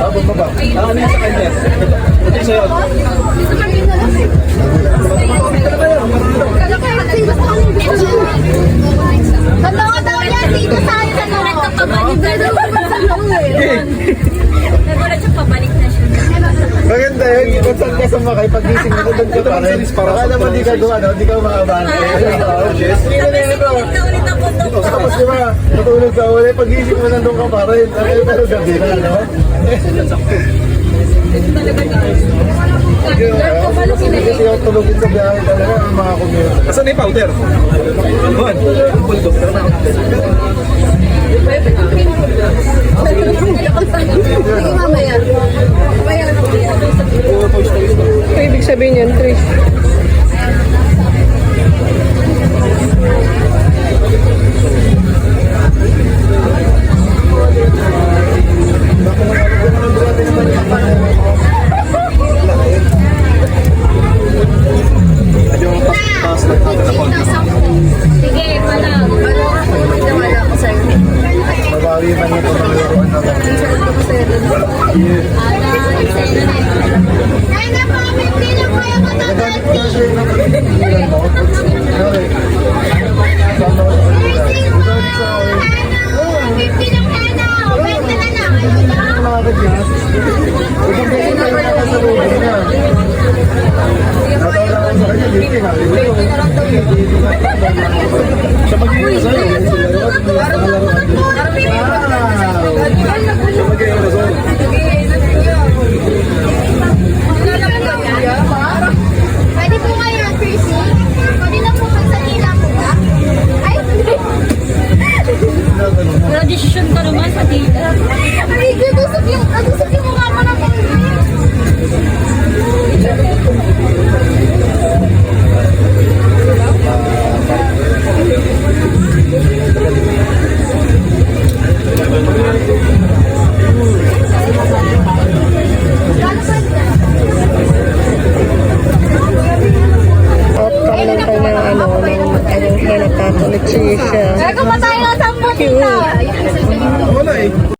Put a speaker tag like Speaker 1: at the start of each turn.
Speaker 1: Abot mo ba? Ano yung sa kanya? Ito sa'yo.
Speaker 2: Totoo daw yan, dito sa akin sa loob.
Speaker 3: Pabalik na daw. Nagulat siya, pabalik na siya.
Speaker 1: Maganda yun, kung saan ka sumakay, pag-gising mo, doon ka pa rin. Akala mo di ka gumano, di ka makabante.
Speaker 3: Sabi, ulit na ulit ang putok ko.
Speaker 1: Tapos di ba, natulog ka uli, pag-gising mo nandun ka pa rin. Pero gabi na, no? Kasi yung tulogin sa biyahe talaga, ang mga commute.
Speaker 4: Asan na yung powder? Buwan.
Speaker 2: Mamaya.
Speaker 5: Ito ibig sabihin yan, Trish.
Speaker 3: Sige, wala.
Speaker 2: Wala ko sa'yo.
Speaker 1: Mabawi man yung pamalaruan na ba?
Speaker 2: Ay, napamit din ako yung
Speaker 1: Nagani ko na siya yung nakikililan mo. Okay. Sama ko sa kanila. Nagani sa akin.
Speaker 2: 50 ng hena. 20 na lang. Ano ba?
Speaker 1: Mga kadyas. Ibang beses na yung nakasalubong niya. Natawala ko sa kanya, hindi nga. Siya mag-iwan sa'yo. Siya mag-iwan sa'yo.